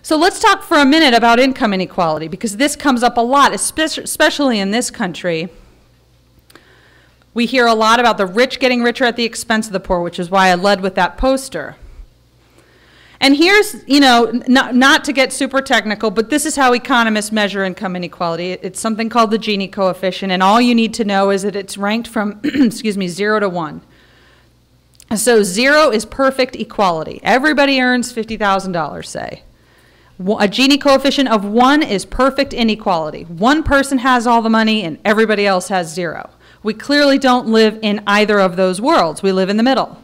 So let's talk for a minute about income inequality, because this comes up a lot, especially in this country. We hear a lot about the rich getting richer at the expense of the poor, which is why I led with that poster. And here's, you know, not to get super technical, but this is how economists measure income inequality. It's something called the Gini coefficient, and all you need to know is that it's ranked from, excuse me, 0 to 1. So 0 is perfect equality. Everybody earns $50,000, say. A Gini coefficient of 1 is perfect inequality. One person has all the money and everybody else has 0. We clearly don't live in either of those worlds. We live in the middle.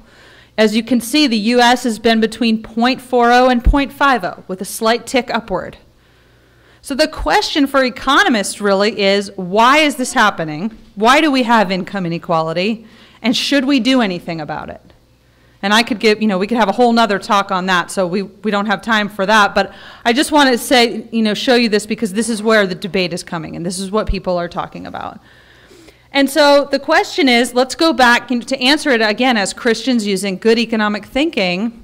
As you can see, the US has been between 0.40 and 0.50 with a slight tick upward. So the question for economists really is, why is this happening? Why do we have income inequality? And should we do anything about it? And I could give, you know, we could have a whole nother talk on that, so we don't have time for that. But I just want to say, you know, show you this because this is where the debate is coming, and this is what people are talking about. And so the question is, let's go back to answer it again as Christians using good economic thinking.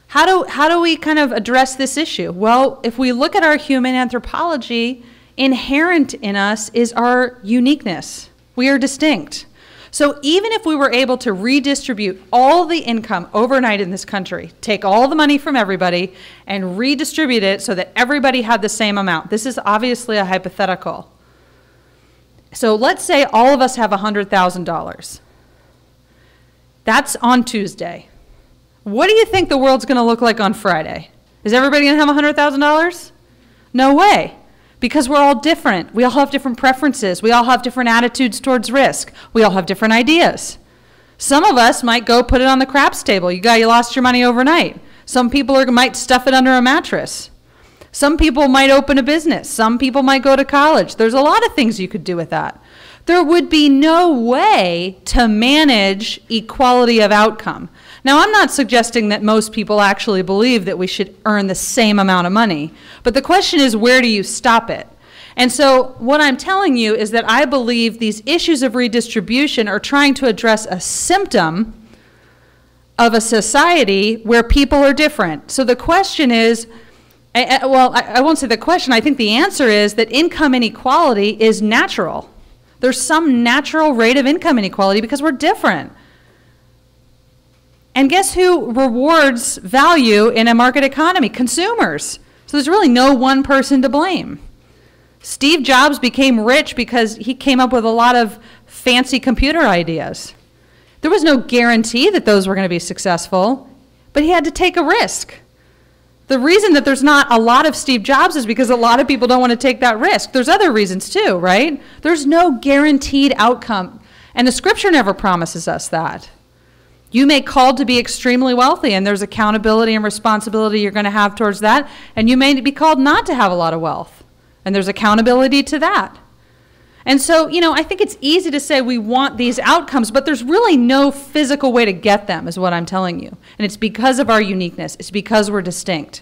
How do we kind of address this issue? Well, if we look at our human anthropology, inherent in us is our uniqueness. We are distinct. So even if we were able to redistribute all the income overnight in this country, take all the money from everybody and redistribute it so that everybody had the same amount. This is obviously a hypothetical. So let's say all of us have $100,000. That's on Tuesday. What do you think the world's going to look like on Friday? Is everybody going to have $100,000? No way. Because we're all different. We all have different preferences. We all have different attitudes towards risk. We all have different ideas. Some of us might go put it on the craps table. You lost your money overnight. Some people might stuff it under a mattress. Some people might open a business. Some people might go to college. There's a lot of things you could do with that. There would be no way to manage equality of outcome. Now, I'm not suggesting that most people actually believe that we should earn the same amount of money, but the question is, where do you stop it? And so what I'm telling you is that I believe these issues of redistribution are trying to address a symptom of a society where people are different. So the question is, well, I won't say the question, I think the answer is that income inequality is natural. There's some natural rate of income inequality because we're different. And guess who rewards value in a market economy? Consumers. So there's really no one person to blame. Steve Jobs became rich because he came up with a lot of fancy computer ideas. There was no guarantee that those were going to be successful, but he had to take a risk. The reason that there's not a lot of Steve Jobs is because a lot of people don't want to take that risk. There's other reasons too, right? There's no guaranteed outcome, and the scripture never promises us that. You may call to be extremely wealthy, and there's accountability and responsibility you're going to have towards that, and you may be called not to have a lot of wealth, and there's accountability to that. And so, you know, I think it's easy to say we want these outcomes, but there's really no physical way to get them, is what I'm telling you. And it's because of our uniqueness. It's because we're distinct.